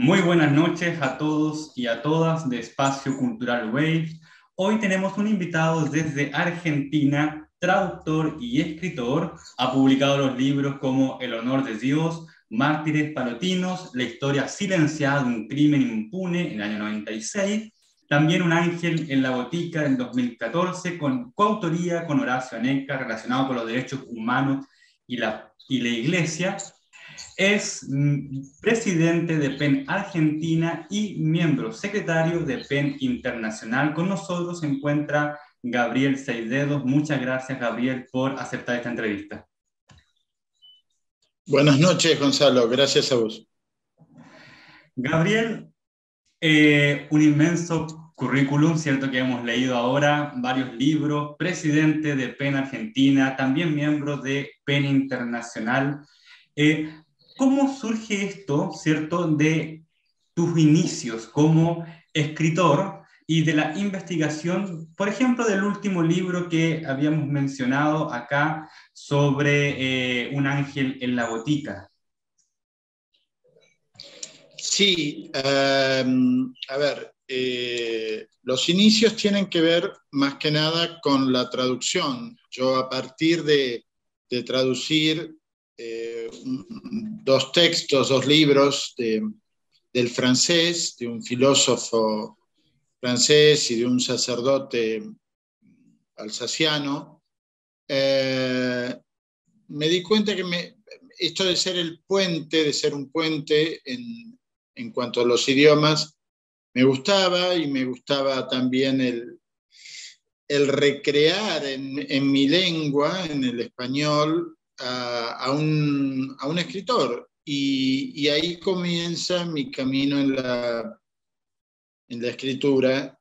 Muy buenas noches a todos y a todas de Espacio Cultural Waves. Hoy tenemos un invitado desde Argentina, traductor y escritor. Ha publicado los libros como El honor de Dios, Mártires Palotinos, La historia silenciada de un crimen impune en el año 96. También Un ángel en la botica en 2014, con coautoría con Horacio Aneca, relacionado con los derechos humanos y la Iglesia. Es presidente de PEN Argentina y miembro secretario de PEN Internacional. Con nosotros se encuentra Gabriel Seisdedos. Muchas gracias, Gabriel, por aceptar esta entrevista. Buenas noches, Gonzalo. Gracias a vos. Gabriel, un inmenso currículum, ¿cierto? Que hemos leído ahora, varios libros, presidente de PEN Argentina, también miembro de PEN Internacional. ¿Cómo surge esto, cierto, de tus inicios como escritor y de la investigación, por ejemplo, del último libro que habíamos mencionado acá sobre Un ángel en la botica? Sí, a ver, los inicios tienen que ver más que nada con la traducción. Yo a partir de traducir dos textos, dos libros del francés, de un filósofo francés y de un sacerdote alsaciano, me di cuenta que esto de ser el puente, de ser un puente en cuanto a los idiomas, me gustaba, y me gustaba también el recrear en mi lengua, en el español, a un escritor. Y ahí comienza mi camino en la escritura,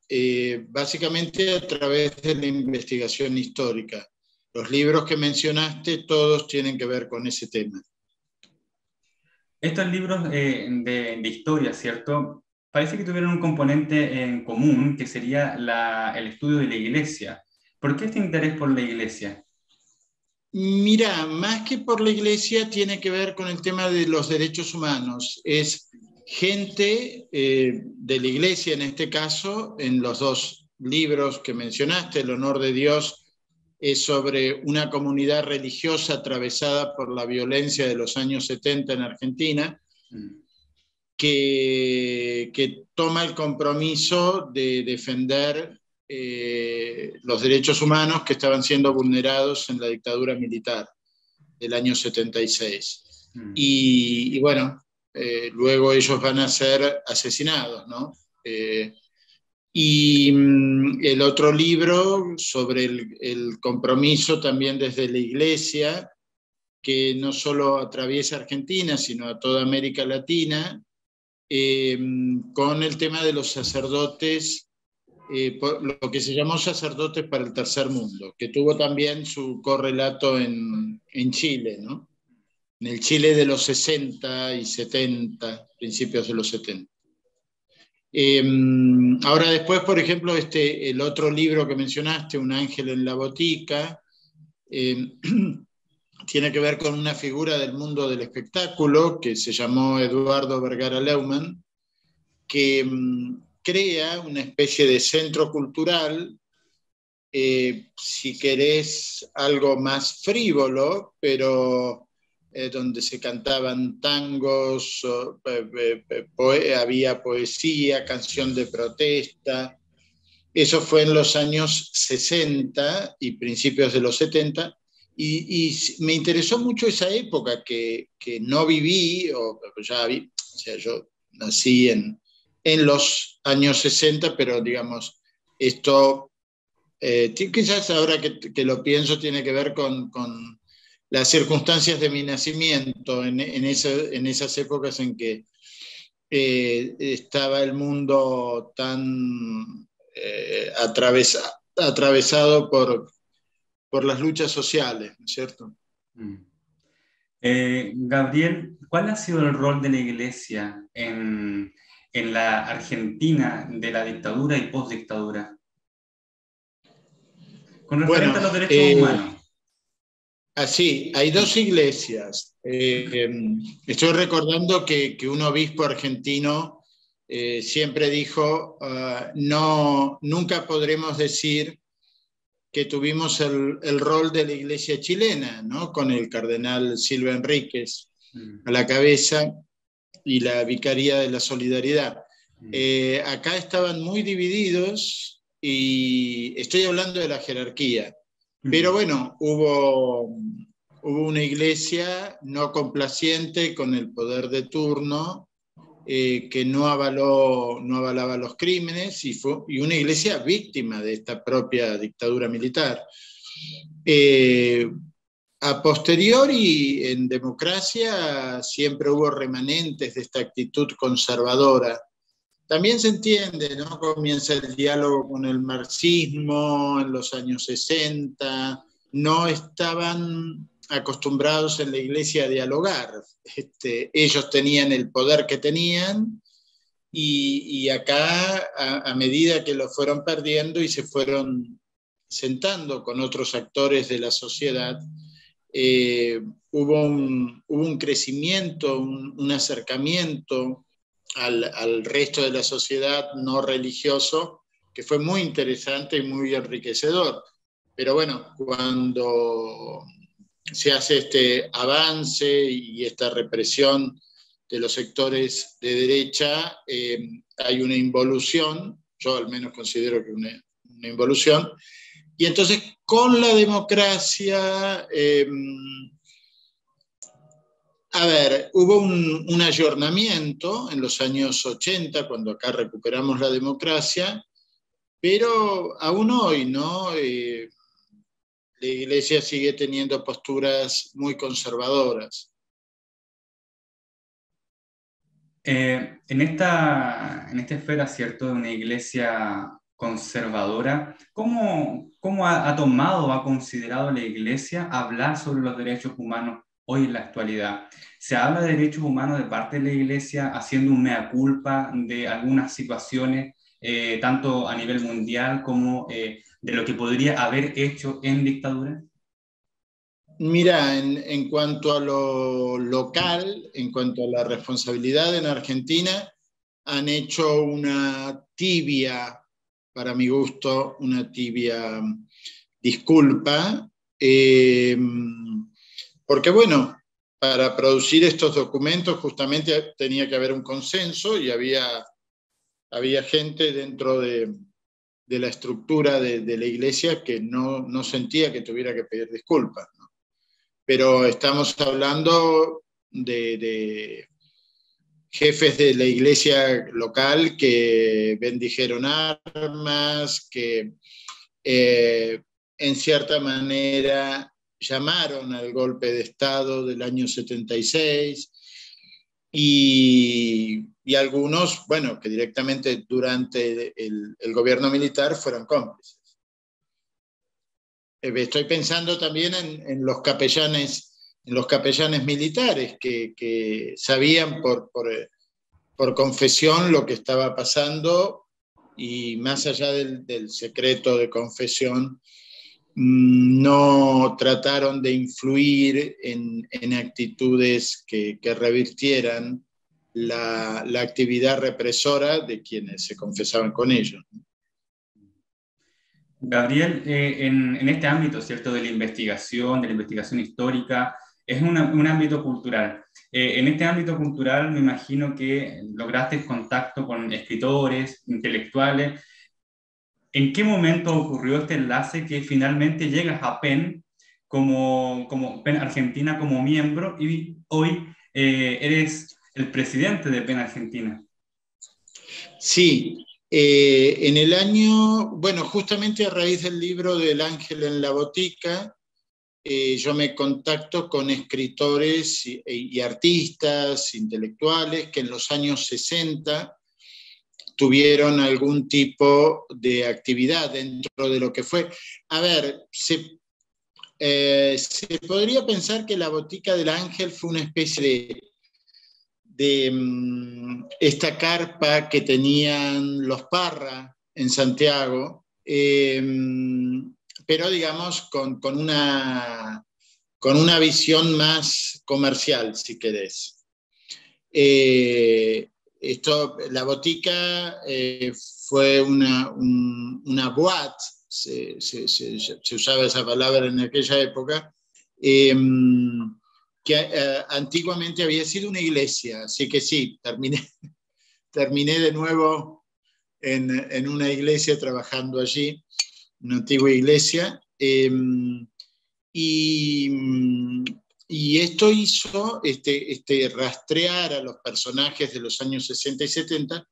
básicamente a través de la investigación histórica. Los libros que mencionaste, todos tienen que ver con ese tema. Estos libros de historia, ¿cierto? Parece que tuvieron un componente en común, que sería el estudio de la Iglesia. ¿Por qué este interés por la Iglesia? Mira, más que por la Iglesia, tiene que ver con el tema de los derechos humanos. Es gente de la Iglesia, en este caso, en los dos libros que mencionaste, El honor de Dios es sobre una comunidad religiosa atravesada por la violencia de los años 70 en Argentina, que toma el compromiso de defender los derechos humanos que estaban siendo vulnerados en la dictadura militar del año 76. Y bueno, luego ellos van a ser asesinados, ¿no? Y el otro libro sobre el compromiso también desde la Iglesia, que no solo atraviesa Argentina, sino a toda América Latina, con el tema de los sacerdotes, lo que se llamó sacerdotes para el tercer mundo, que tuvo también su correlato en Chile, ¿no? En el Chile de los 60 y 70, principios de los 70. Ahora después, por ejemplo, el otro libro que mencionaste, Un ángel en la botica, tiene que ver con una figura del mundo del espectáculo que se llamó Eduardo Vergara Leumann, que crea una especie de centro cultural, si querés algo más frívolo, pero donde se cantaban tangos, había poesía, canción de protesta. Eso fue en los años 60 y principios de los 70, y me interesó mucho esa época que no viví, o sea, yo nací en los años 60, pero digamos, esto quizás ahora que lo pienso tiene que ver con las circunstancias de mi nacimiento, en esas épocas en que estaba el mundo tan atravesado por las luchas sociales, ¿no es cierto? Gabriel, ¿cuál ha sido el rol de la Iglesia en la Argentina de la dictadura y postdictadura? Con referente a los derechos humanos. Así, hay dos iglesias. Estoy recordando que un obispo argentino siempre dijo, no, nunca podremos decir que tuvimos el rol de la Iglesia chilena, ¿no? Con el cardenal Silva Enríquez a la cabeza y la Vicaría de la Solidaridad. Acá estaban muy divididos y estoy hablando de la jerarquía, pero bueno, hubo una iglesia no complaciente con el poder de turno, que no avalaba los crímenes y una iglesia víctima de esta propia dictadura militar. A posteriori, en democracia, siempre hubo remanentes de esta actitud conservadora. También se entiende, ¿no? Comienza el diálogo con el marxismo en los años 60, no estaban acostumbrados en la iglesia a dialogar. Ellos tenían el poder que tenían y acá, a medida que lo fueron perdiendo y se fueron sentando con otros actores de la sociedad, hubo un crecimiento, un acercamiento al resto de la sociedad no religioso, que fue muy interesante y muy enriquecedor. Pero bueno, cuando se hace este avance y esta represión de los sectores de derecha, hay una involución, yo al menos considero que una involución, y entonces con la democracia, hubo un ayornamiento en los años 80, cuando acá recuperamos la democracia, pero aún hoy, ¿no? La iglesia sigue teniendo posturas muy conservadoras. En esta esfera, ¿cierto?, de una iglesia conservadora, ¿cómo ha tomado o ha considerado la iglesia hablar sobre los derechos humanos hoy en la actualidad? ¿Se habla de derechos humanos de parte de la iglesia haciendo un mea culpa de algunas situaciones, tanto a nivel mundial como de lo que podría haber hecho en dictadura? Mira, en cuanto a lo local, en cuanto a la responsabilidad en Argentina, han hecho una tibia, para mi gusto, una tibia disculpa, porque bueno, para producir estos documentos justamente tenía que haber un consenso y había gente dentro de la estructura de la iglesia que no sentía que tuviera que pedir disculpas, ¿no? Pero estamos hablando de jefes de la iglesia local que bendijeron armas, que en cierta manera llamaron al golpe de Estado del año 76 y algunos, bueno, que directamente durante el gobierno militar fueron cómplices. Estoy pensando también en los capellanes militares que sabían por confesión lo que estaba pasando y más allá del secreto de confesión, no trataron de influir en actitudes que revirtieran la actividad represora de quienes se confesaban con ellos. Gabriel, en este ámbito, ¿cierto?, de la investigación histórica, es un ámbito cultural. En este ámbito cultural me imagino que lograste contacto con escritores, intelectuales. ¿En qué momento ocurrió este enlace que finalmente llegas a PEN como PEN Argentina como miembro y hoy eres el presidente de PEN Argentina? Sí, en el año, bueno, justamente a raíz del libro del Ángel en la Botica, yo me contacto con escritores y artistas, intelectuales, que en los años 60 tuvieron algún tipo de actividad dentro de lo que fue. A ver, se podría pensar que la Botica del Ángel fue una especie de esta carpa que tenían los Parra en Santiago, pero digamos con una visión más comercial, si querés. la botica fue una boîte, se usaba esa palabra en aquella época, que antiguamente había sido una iglesia, así que sí, terminé de nuevo en una iglesia trabajando allí, una antigua iglesia, y esto hizo rastrear a los personajes de los años 60 y 70,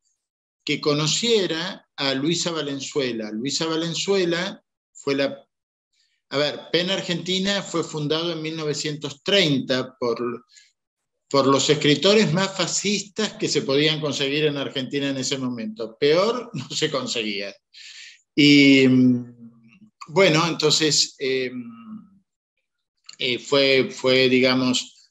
que conociera a Luisa Valenzuela. Luisa Valenzuela fue PEN Argentina fue fundado en 1930 por los escritores más fascistas que se podían conseguir en Argentina en ese momento. Peor no se conseguía. Y bueno, entonces digamos,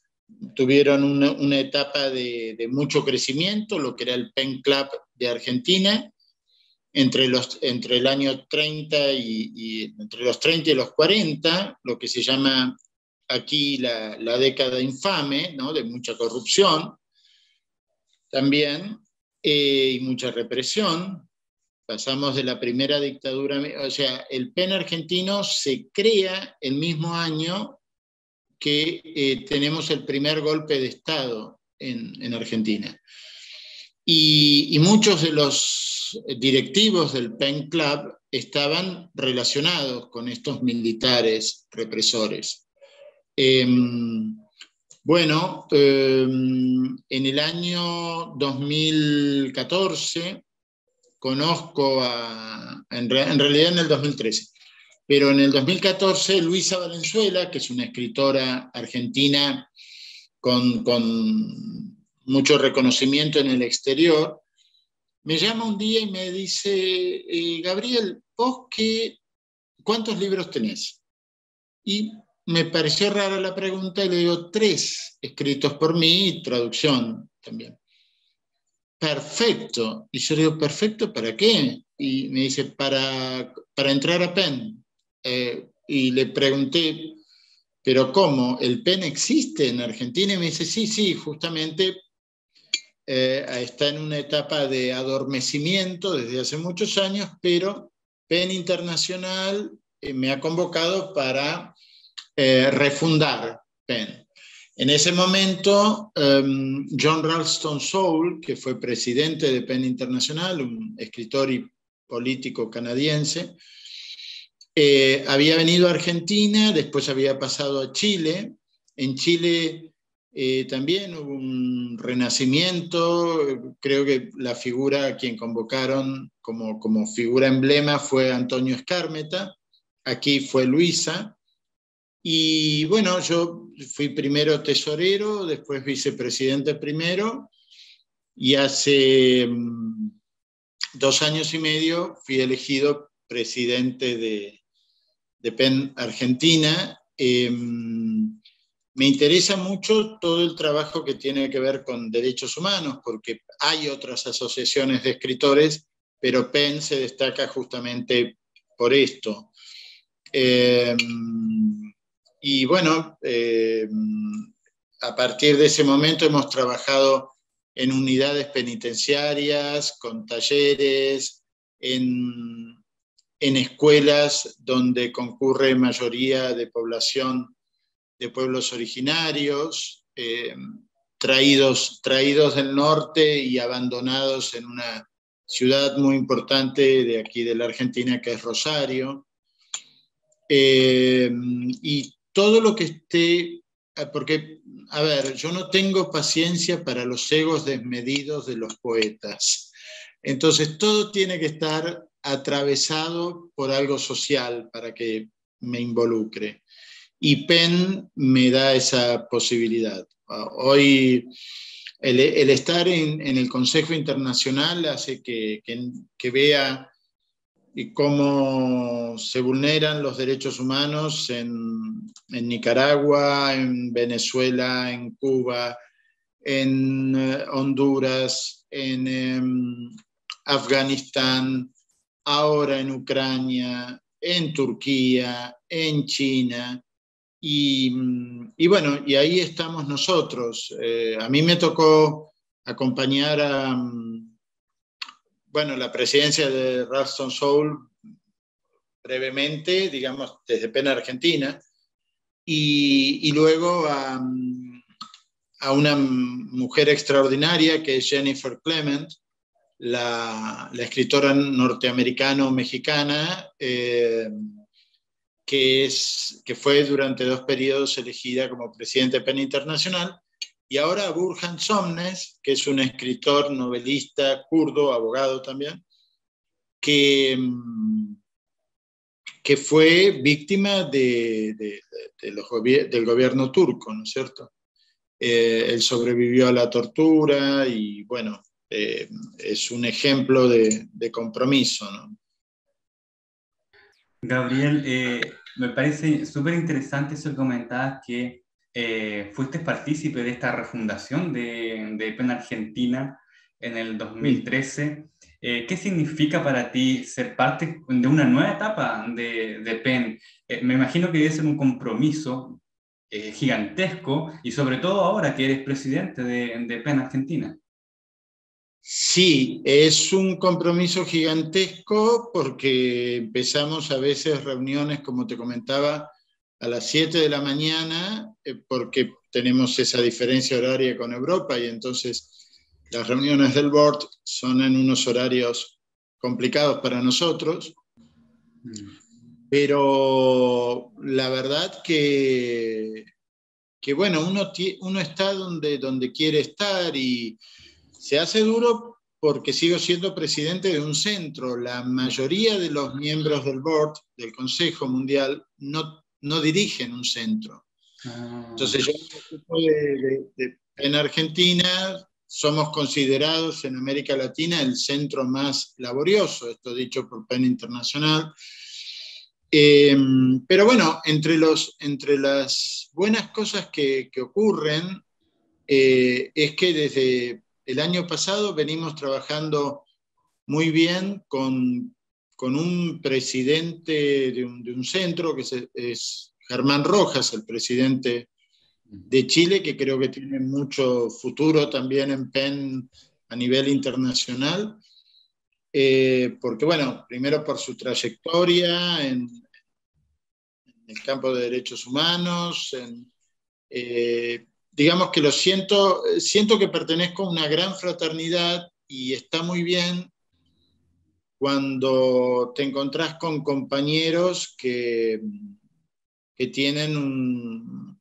tuvieron una etapa de mucho crecimiento, lo que era el PEN Club de Argentina, entre el año 30 entre los 30 y los 40, lo que se llama aquí la década infame, ¿no? De mucha corrupción también, y mucha represión. Pasamos de la primera dictadura, o sea, el PEN argentino se crea el mismo año que tenemos el primer golpe de Estado en Argentina. Y muchos de los directivos del PEN Club estaban relacionados con estos militares represores. Bueno, en el año 2014 conozco en realidad en el 2013, pero en el 2014 Luisa Valenzuela, que es una escritora argentina con mucho reconocimiento en el exterior, me llama un día y me dice, Gabriel, ¿vos cuántos libros tenés? Y me pareció rara la pregunta y le digo, 3 escritos por mí y traducción también. Perfecto. Y yo le digo, ¿perfecto para qué? Y me dice, para entrar a PEN. Y le pregunté, ¿pero cómo? ¿El PEN existe en Argentina? Y me dice, sí, justamente está en una etapa de adormecimiento desde hace muchos años, pero PEN Internacional me ha convocado para refundar PEN. En ese momento, John Ralston Saul, que fue presidente de PEN Internacional, un escritor y político canadiense, había venido a Argentina, después había pasado a Chile. En Chile también hubo un renacimiento. Creo que la figura a quien convocaron como figura emblema fue Antonio Skármeta. Aquí fue Luisa. Y bueno, yo fui primero tesorero, después vicepresidente primero, y hace 2 años y medio fui elegido presidente de PEN Argentina. Me interesa mucho todo el trabajo que tiene que ver con derechos humanos, porque hay otras asociaciones de escritores, pero PEN se destaca justamente por esto. Y bueno, a partir de ese momento hemos trabajado en unidades penitenciarias, con talleres, en escuelas donde concurre mayoría de población de pueblos originarios, traídos del norte y abandonados en una ciudad muy importante de aquí de la Argentina, que es Rosario. Y todo lo que esté, porque, a ver, yo no tengo paciencia para los egos desmedidos de los poetas. Entonces, todo tiene que estar atravesado por algo social para que me involucre. Y PEN me da esa posibilidad. Hoy, el estar en el Consejo Internacional hace que vea cómo se vulneran los derechos humanos en Nicaragua, en Venezuela, en Cuba, en Honduras, en Afganistán, ahora en Ucrania, en Turquía, en China. Y bueno, y ahí estamos nosotros. A mí me tocó acompañar a, bueno, la presidencia de Ralston Saul brevemente, digamos, desde PEN Argentina, y luego a una mujer extraordinaria que es Jennifer Clement, la escritora norteamericano-mexicana, que fue durante 2 periodos elegida como presidente de PEN Internacional, y ahora Burhan Somnes, que es un escritor, novelista kurdo, abogado también, que fue víctima del gobierno turco, ¿no es cierto? Él sobrevivió a la tortura y, bueno, es un ejemplo de compromiso, ¿no? Gabriel, me parece súper interesante eso que comentabas, que fuiste partícipe de esta refundación de PEN Argentina en el 2013. ¿Qué significa para ti ser parte de una nueva etapa de PEN? Me imagino que debe ser un compromiso gigantesco, y sobre todo ahora que eres presidente de PEN Argentina. Sí, es un compromiso gigantesco porque empezamos a veces reuniones, como te comentaba, a las 7 de la mañana, porque tenemos esa diferencia horaria con Europa y entonces las reuniones del board son en unos horarios complicados para nosotros, pero la verdad que bueno, uno está donde quiere estar y se hace duro porque sigo siendo presidente de un centro. La mayoría de los miembros del board, del Consejo Mundial, no dirigen un centro. Entonces yo me ocupo en Argentina, somos considerados en América Latina el centro más laborioso, esto dicho por PEN Internacional. Pero bueno, entre las buenas cosas que ocurren, es que desde el año pasado venimos trabajando muy bien con un presidente de un centro, que es Germán Rojas, el presidente de Chile, que creo que tiene mucho futuro también en PEN a nivel internacional, porque bueno, primero por su trayectoria en el campo de derechos humanos, digamos que siento que pertenezco a una gran fraternidad y está muy bien cuando te encontrás con compañeros que tienen un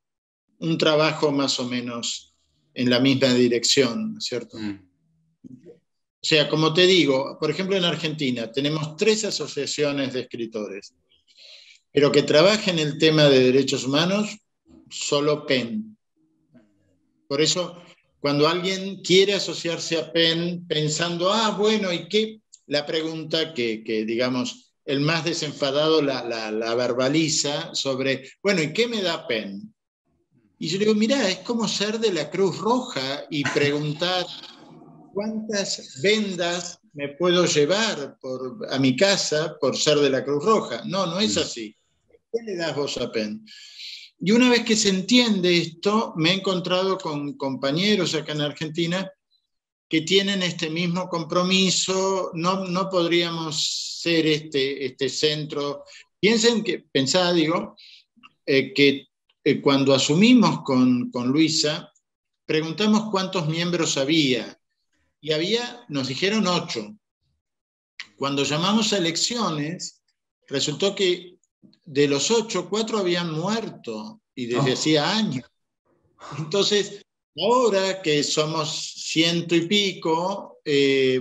trabajo más o menos en la misma dirección, ¿cierto? O sea, como te digo, por ejemplo en Argentina tenemos 3 asociaciones de escritores, pero que trabajen el tema de derechos humanos, solo PEN. Por eso, cuando alguien quiere asociarse a PEN pensando, bueno, ¿y qué? La pregunta que digamos, el más desenfadado la verbaliza sobre, bueno, ¿y qué me da PEN? Y yo le digo, mirá, es como ser de la Cruz Roja y preguntar cuántas vendas me puedo llevar a mi casa por ser de la Cruz Roja. No es así. ¿Qué le das vos a PEN? Y una vez que se entiende esto, me he encontrado con compañeros acá en Argentina que tienen este mismo compromiso. No podríamos ser este centro. Pensá, digo, que cuando asumimos con Luisa, preguntamos cuántos miembros había. Y nos dijeron 8. Cuando llamamos a elecciones, resultó que de los 8, 4 habían muerto y desde hacía años. Entonces, ahora que somos 100 y pico,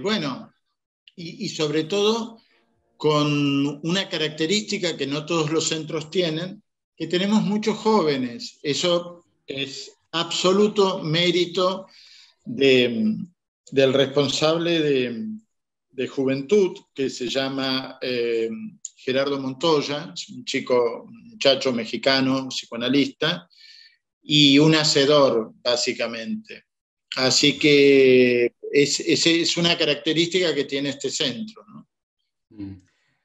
bueno, y sobre todo con una característica que no todos los centros tienen, que tenemos muchos jóvenes. Eso es absoluto mérito del responsable de juventud, que se llama Gerardo Montoya, es un muchacho mexicano, psicoanalista, y un hacedor, básicamente. Así que es una característica que tiene este centro, ¿no?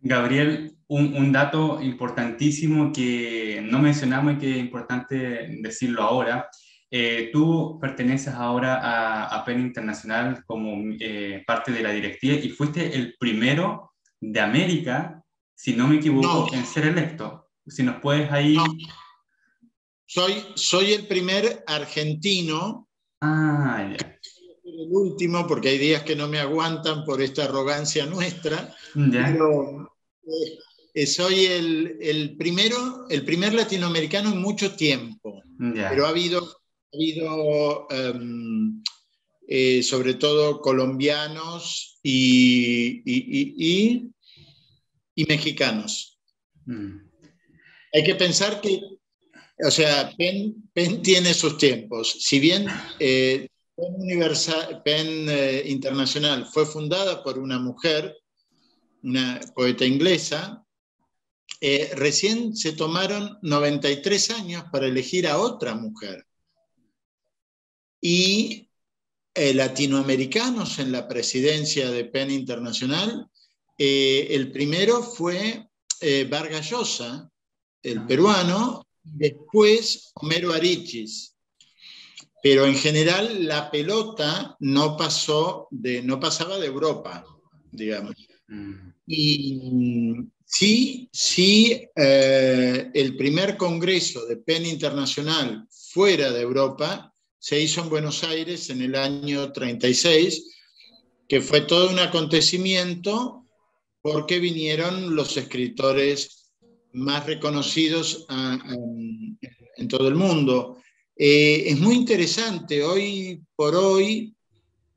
Gabriel, un dato importantísimo que no mencionamos y que es importante decirlo ahora, Tú perteneces ahora a PEN Internacional como parte de la directiva y fuiste el primero de América, si no me No, equivoco, en ser electo. Si nos puedes ahí... no, soy el primer argentino, Ah, ya. el último, porque hay días que no me aguantan por esta arrogancia nuestra, Ya, pero soy el primero, el primer latinoamericano en mucho tiempo, pero ya. ha habido sobre todo colombianos y mexicanos. Mm, Hay que pensar que, o sea, Penn tiene sus tiempos. Si bien Penn Internacional fue fundada por una mujer, una poeta inglesa, recién se tomaron 93 años para elegir a otra mujer. Y latinoamericanos en la presidencia de PEN Internacional, el primero fue Vargas Llosa, el ah, peruano, después Homero Arichis. Pero en general la pelota no pasaba de Europa, digamos. mm, Y sí, el primer congreso de PEN Internacional fuera de Europa se hizo en Buenos Aires en el año 36, que fue todo un acontecimiento porque vinieron los escritores más reconocidos en todo el mundo. Es muy interesante, hoy por hoy,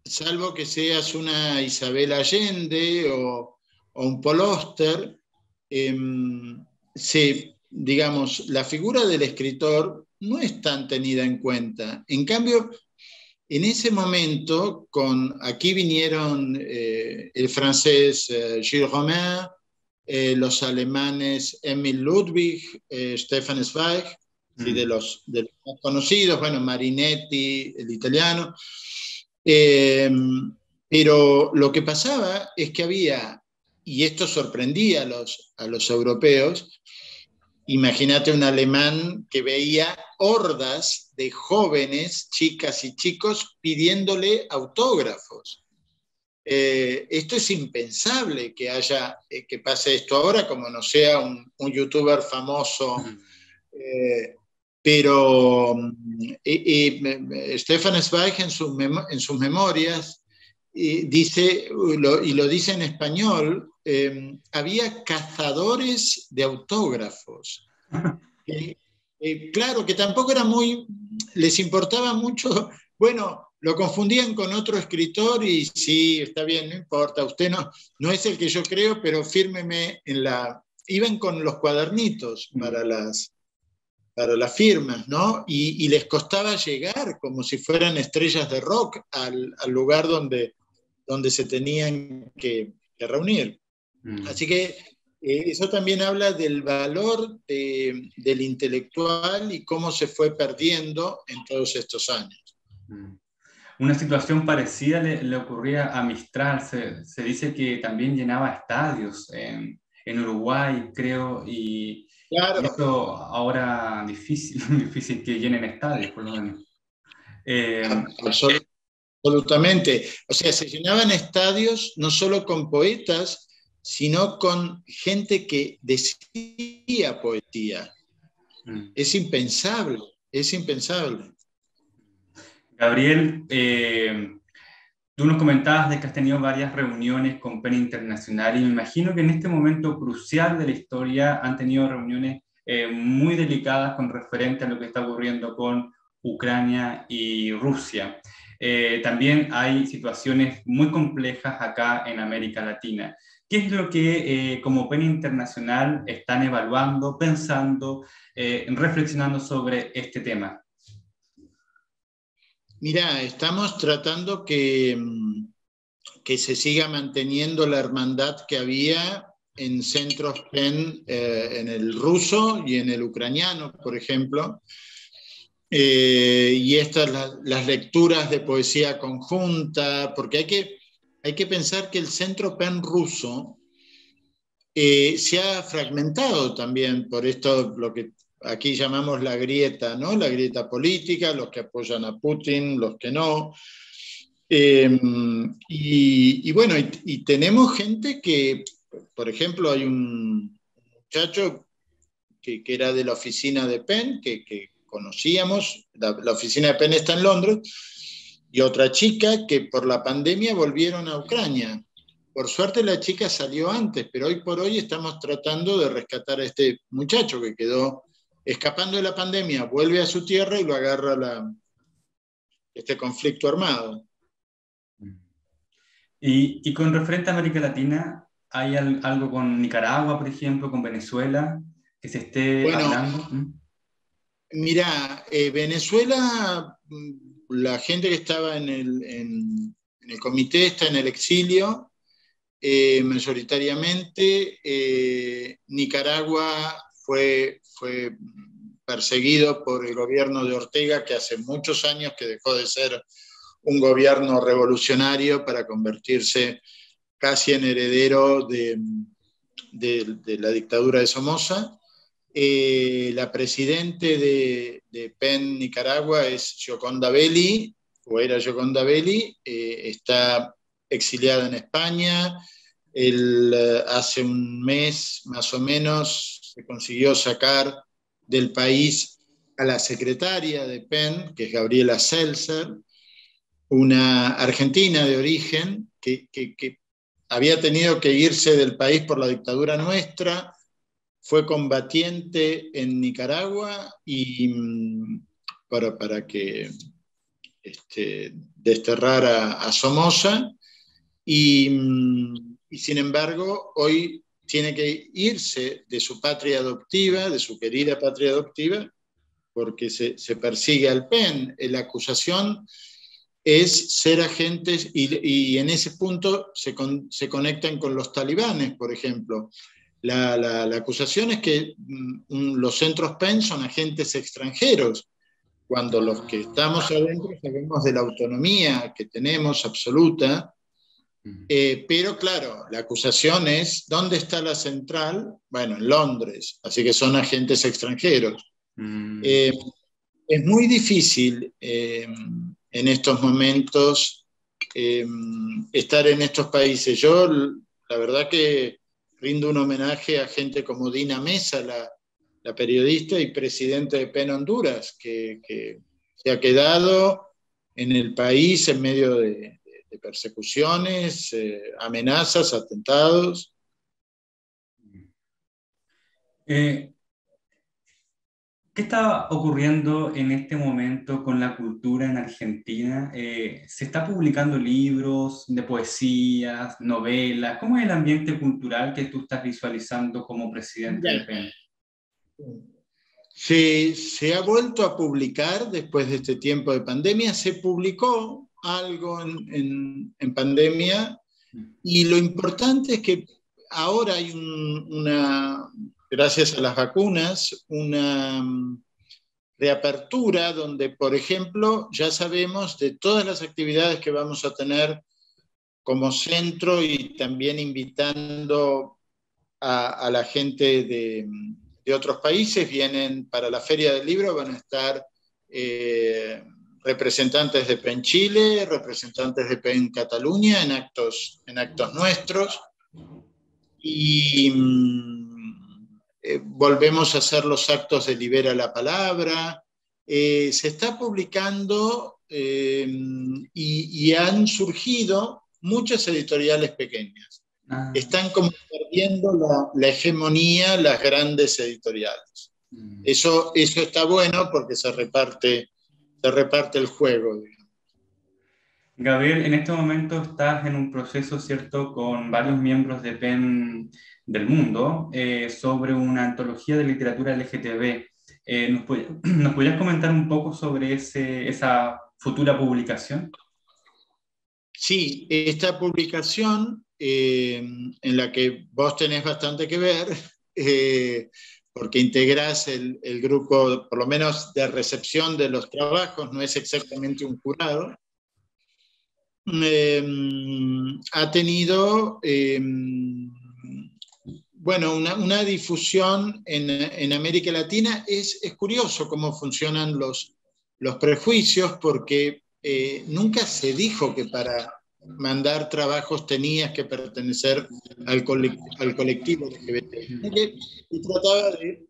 salvo que seas una Isabel Allende o un Paul Auster, eh, digamos, la figura del escritor no es tan tenida en cuenta. En cambio, en ese momento, aquí vinieron el francés Gilles Romain, los alemanes Emil Ludwig, Stefan Zweig, sí, mm. de los más conocidos, bueno, Marinetti, el italiano. Eh, pero lo que pasaba es que había, y esto sorprendía a los europeos, imagínate un alemán que veía hordas de jóvenes, chicas y chicos, pidiéndole autógrafos. Esto es impensable que pase esto ahora, como no sea un youtuber famoso. Eh, pero Stefan Zweig en sus memorias dice, y lo dice en español, había cazadores de autógrafos. Claro, que tampoco era les importaba mucho, bueno, lo confundían con otro escritor y sí, está bien, no importa, usted no es el que yo creo, pero fírmeme en la... Iban con los cuadernitos Mm. para las firmas, ¿no? Y les costaba llegar como si fueran estrellas de rock al lugar donde se tenían que reunir. Mm. Así que eso también habla del valor del intelectual y cómo se fue perdiendo en todos estos años. Mm. Una situación parecida le ocurría a Mistral. Se dice que también llenaba estadios en Uruguay, creo, y Claro, eso ahora difícil, difícil que llenen estadios, por lo menos. Eh, absolutamente. O sea, se llenaban estadios no solo con poetas, sino con gente que decía poesía. mm. Es impensable, es impensable. Gabriel, tú nos comentabas de que has tenido varias reuniones con PEN Internacional y me imagino que en este momento crucial de la historia han tenido reuniones muy delicadas con referente a lo que está ocurriendo con Ucrania y Rusia. También hay situaciones muy complejas acá en América Latina. ¿Qué es lo que como PEN Internacional están evaluando, pensando, reflexionando sobre este tema? Mira, estamos tratando que se siga manteniendo la hermandad que había en centros PEN, en el ruso y en el ucraniano, por ejemplo. Y las lecturas de poesía conjunta, porque hay que pensar que el centro PEN ruso se ha fragmentado también por esto, lo que aquí llamamos la grieta, ¿no? La grieta política, los que apoyan a Putin, los que no. Y bueno, y tenemos gente que, por ejemplo, hay un muchacho que era de la oficina de Penn, que conocíamos, la oficina de Penn está en Londres, y otra chica que por la pandemia volvieron a Ucrania. Por suerte la chica salió antes, pero hoy por hoy estamos tratando de rescatar a este muchacho que quedó escapando de la pandemia, vuelve a su tierra y lo agarra este conflicto armado. Y con referente a América Latina, ¿hay algo con Nicaragua, por ejemplo, con Venezuela, que se esté Bueno, hablando? mira, Venezuela, la gente que estaba en el comité está en el exilio, mayoritariamente. Nicaragua fue perseguido por el gobierno de Ortega, que hace muchos años que dejó de ser un gobierno revolucionario para convertirse casi en heredero de la dictadura de Somoza. La presidente de PEN Nicaragua es Gioconda Belli, o era Gioconda Belli, está exiliada en España. Hace un mes más o menos se consiguió sacar del país a la secretaria de PEN, que es Gabriela Seltzer, una argentina de origen que había tenido que irse del país por la dictadura nuestra, fue combatiente en Nicaragua y para que desterrara a Somoza y sin embargo hoy tiene que irse de su patria adoptiva, de su querida patria adoptiva, porque se persigue al PEN. La acusación es ser agentes y en ese punto se conectan con los talibanes, por ejemplo. La acusación es que los centros PEN son agentes extranjeros, cuando los que estamos adentro sabemos de la autonomía que tenemos absoluta, pero claro, la acusación es, ¿dónde está la central? Bueno, en Londres, así que son agentes extranjeros. Es muy difícil en estos momentos estar en estos países. Yo, la verdad que rindo un homenaje a gente como Dina Mesa, la periodista y presidenta de PEN Honduras, que se ha quedado en el país en medio de persecuciones, amenazas, atentados. Eh, ¿Qué está ocurriendo en este momento con la cultura en Argentina? ¿Se está publicando libros de poesías, novelas? ¿Cómo es el ambiente cultural que tú estás visualizando como presidente de Mira, PEN? se ha vuelto a publicar después de este tiempo de pandemia. Se publicó algo en pandemia y lo importante es que ahora hay gracias a las vacunas, una reapertura donde, por ejemplo, ya sabemos de todas las actividades que vamos a tener como centro y también invitando a la gente de otros países. Vienen para la Feria del Libro, van a estar representantes de PEN Chile, representantes de PEN Cataluña en actos nuestros. Y volvemos a hacer los actos de Libera la Palabra. Se está publicando y han surgido muchas editoriales pequeñas. Ah, Están como perdiendo la hegemonía las grandes editoriales. mm. Eso está bueno porque se reparte el juego, digamos. Gabriel, en este momento estás en un proceso, ¿cierto?, con varios miembros de PEN del mundo sobre una antología de literatura LGTB. ¿Nos podrías comentar un poco sobre esa futura publicación? Sí, esta publicación en la que vos tenés bastante que ver, porque integrás el grupo, por lo menos de recepción de los trabajos, no es exactamente un jurado, ha tenido bueno, una difusión en América Latina. Es curioso cómo funcionan los prejuicios, porque nunca se dijo que para mandar trabajos tenías que pertenecer al colectivo LGBT. Y trataba de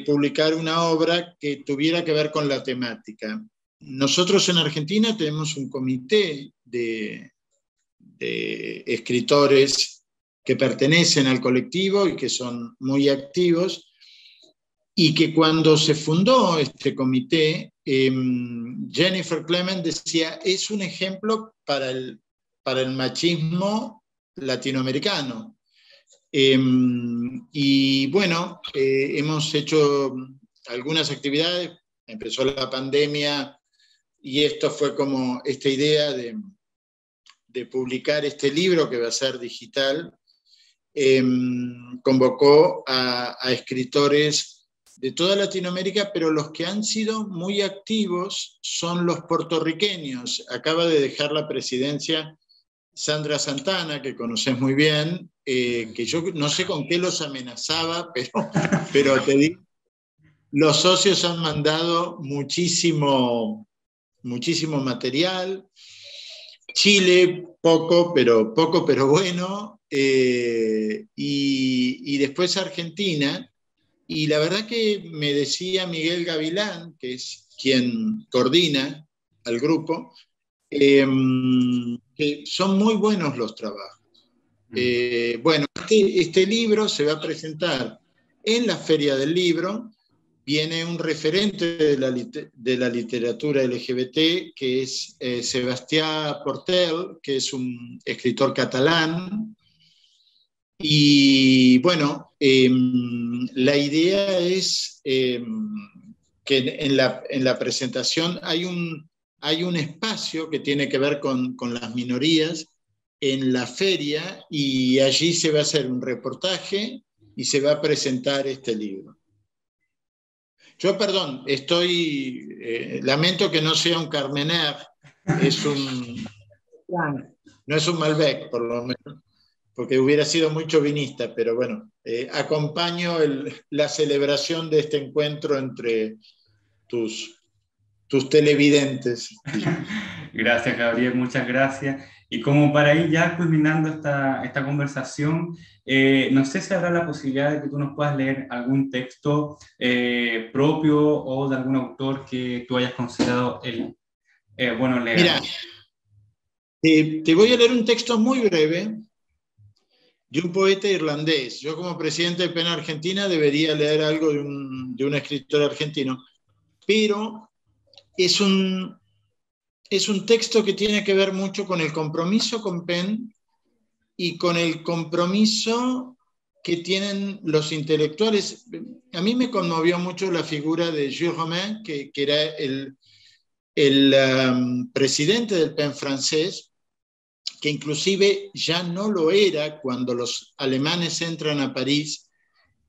publicar una obra que tuviera que ver con la temática. Nosotros en Argentina tenemos un comité de escritores que pertenecen al colectivo y que son muy activos, y que cuando se fundó este comité, Jennifer Clement decía, es un ejemplo para el machismo latinoamericano. Y bueno, hemos hecho algunas actividades, empezó la pandemia y esto fue como esta idea de publicar este libro que va a ser digital. Convocó a escritores de toda Latinoamérica, pero los que han sido muy activos son los puertorriqueños. Acaba de dejar la presidencia Sandra Santana, que conoces muy bien, que yo no sé con qué los amenazaba, pero te digo, los socios han mandado muchísimo material. Chile, poco, pero bueno. Y después Argentina. Y la verdad que me decía Miguel Gavilán, que es quien coordina al grupo, que son muy buenos los trabajos. Bueno, este libro se va a presentar en la Feria del Libro. Viene un referente de la literatura LGBT, que es Sebastià Portel, que es un escritor catalán. Y bueno, la idea es que en la presentación hay un espacio que tiene que ver con las minorías en la feria, y allí se va a hacer un reportaje y se va a presentar este libro. Yo, perdón, lamento que no sea un Carmener, no es un Malbec, por lo menos, porque hubiera sido muy chauvinista, pero bueno, acompaño la celebración de este encuentro entre tus televidentes. Gracias, Gabriel, muchas gracias. Y como para ir ya culminando esta conversación, no sé si habrá la posibilidad de que tú nos puedas leer algún texto propio o de algún autor que tú hayas considerado bueno leer. Mira, te voy a leer un texto muy breve de un poeta irlandés. Yo, como presidente de PEN Argentina, debería leer algo de un escritor argentino, pero es un texto que tiene que ver mucho con el compromiso con PEN y con el compromiso que tienen los intelectuales. A mí me conmovió mucho la figura de Jules Romain, que era el presidente del PEN francés, que inclusive ya no lo era cuando los alemanes entran a París,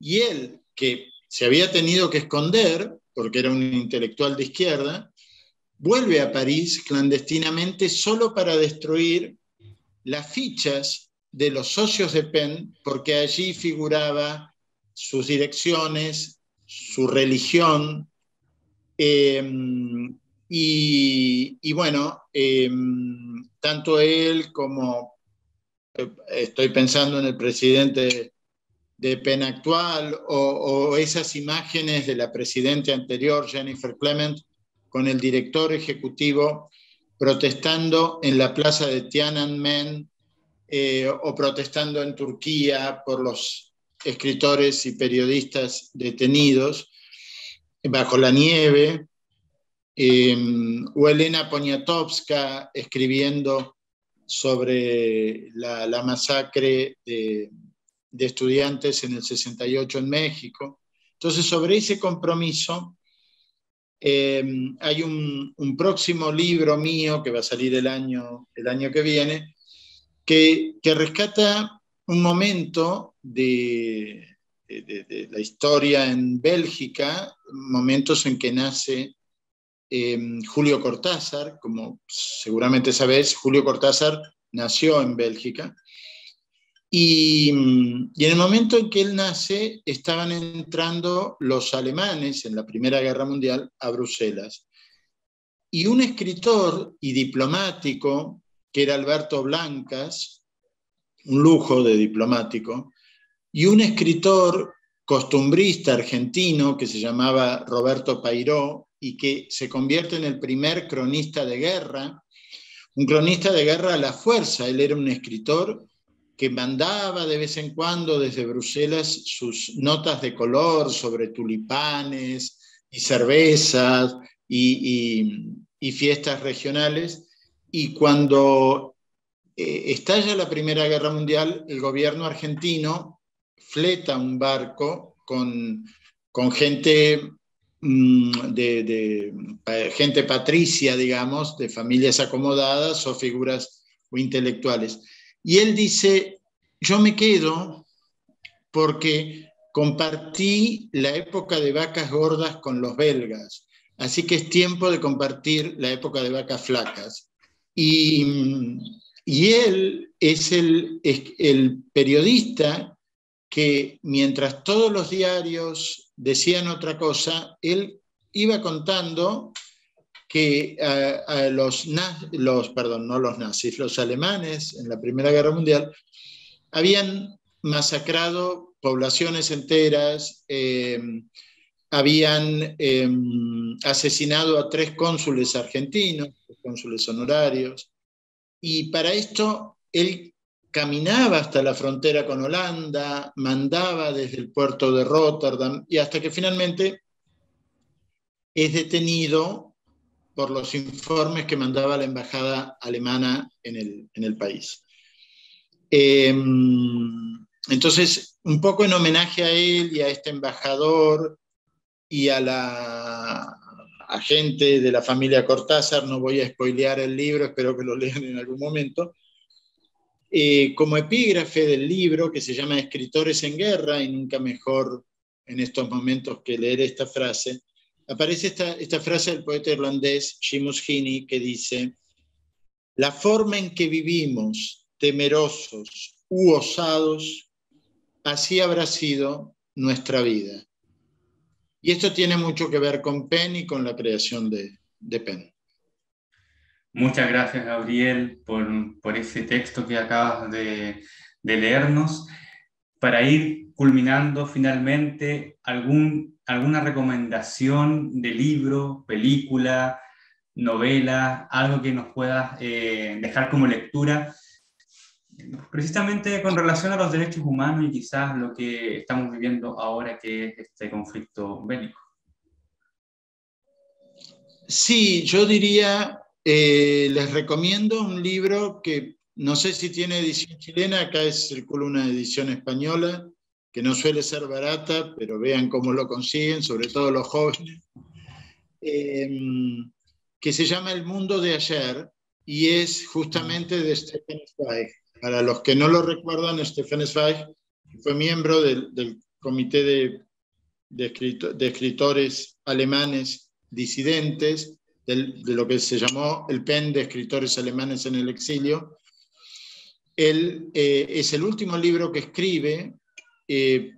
y él, que se había tenido que esconder porque era un intelectual de izquierda, vuelve a París clandestinamente solo para destruir las fichas de los socios de PEN, porque allí figuraba sus direcciones, su religión, y bueno, tanto él como, estoy pensando en el presidente de PEN actual, o esas imágenes de la presidenta anterior, Jennifer Clement, con el director ejecutivo protestando en la plaza de Tiananmen, o protestando en Turquía por los escritores y periodistas detenidos bajo la nieve, o Elena Poniatowska escribiendo sobre la masacre de estudiantes en el 68 en México. Entonces, sobre ese compromiso, hay un próximo libro mío que va a salir el año que viene, que rescata un momento de la historia en Bélgica, momentos en que nace Julio Cortázar. Como seguramente sabés, Julio Cortázar nació en Bélgica. Y en el momento en que él nace, estaban entrando los alemanes en la Primera Guerra Mundial a Bruselas. Y un escritor y diplomático, que era Alberto Blancas, un lujo de diplomático, y un escritor costumbrista argentino que se llamaba Roberto Pairó y que se convierte en el primer cronista de guerra, un cronista de guerra a la fuerza. Él era un escritor que mandaba de vez en cuando desde Bruselas sus notas de color sobre tulipanes y cervezas y fiestas regionales. Y cuando estalla la Primera Guerra Mundial, el gobierno argentino fleta un barco con gente gente patricia, digamos, de familias acomodadas o figuras o intelectuales. Y él dice, yo me quedo porque compartí la época de vacas gordas con los belgas, así que es tiempo de compartir la época de vacas flacas. Y él es el periodista que mientras todos los diarios decían otra cosa, él iba contando que los nazis, los alemanes en la Primera Guerra Mundial habían masacrado poblaciones enteras, habían asesinado a 3 cónsules argentinos, cónsules honorarios, y para esto él caminaba hasta la frontera con Holanda, mandaba desde el puerto de Rotterdam, y hasta que finalmente es detenido por los informes que mandaba la embajada alemana en el país. Entonces, un poco en homenaje a él y a este embajador y a la gente de la familia Cortázar, no voy a spoilear el libro, espero que lo lean en algún momento, como epígrafe del libro, que se llama Escritores en Guerra, y nunca mejor en estos momentos que leer esta frase, aparece esta frase del poeta irlandés Seamus Heaney, que dice: la forma en que vivimos, temerosos u osados, así habrá sido nuestra vida. Y esto tiene mucho que ver con Penn y con la creación de Penn. Muchas gracias, Gabriel, por ese texto que acabas de leernos. Para ir culminando finalmente, ¿alguna recomendación de libro, película, novela, algo que nos puedas dejar como lectura, precisamente con relación a los derechos humanos y quizás lo que estamos viviendo ahora, que es este conflicto bélico? Sí, yo diría, les recomiendo un libro que no sé si tiene edición chilena, acá circula una edición española, que no suele ser barata, pero vean cómo lo consiguen, sobre todo los jóvenes, que se llama El mundo de ayer, y es justamente de Stefan Zweig. Para los que no lo recuerdan, Stefan Zweig fue miembro del comité de escritores alemanes disidentes, de lo que se llamó el PEN de escritores alemanes en el exilio. Él es el último libro que escribe.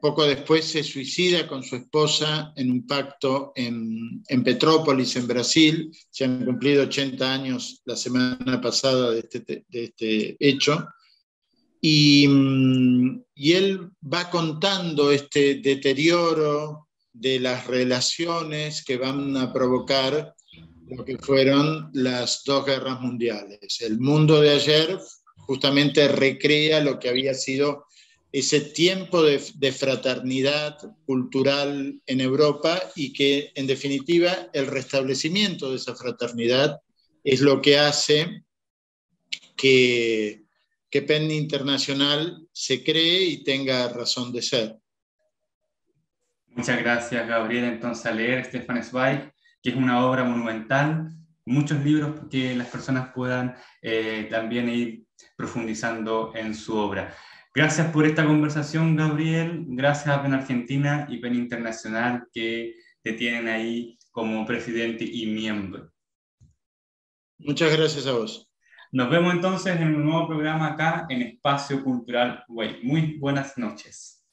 Poco después se suicida con su esposa en un pacto en Petrópolis, en Brasil. Se han cumplido 80 años la semana pasada de este hecho. Y él va contando este deterioro de las relaciones que van a provocar lo que fueron las 2 guerras mundiales. El mundo de ayer justamente recrea lo que había sido ese tiempo de fraternidad cultural en Europa, y que en definitiva el restablecimiento de esa fraternidad es lo que hace que PEN Internacional se cree y tenga razón de ser. Muchas gracias, Gabriel. Entonces, a leer Stefan Zweig, que es una obra monumental, muchos libros que las personas puedan también ir profundizando en su obra. Gracias por esta conversación, Gabriel. Gracias a PEN Argentina y PEN Internacional, que te tienen ahí como presidente y miembro. Muchas gracias a vos. Nos vemos entonces en un nuevo programa acá en Espacio Cultural Way. Muy buenas noches.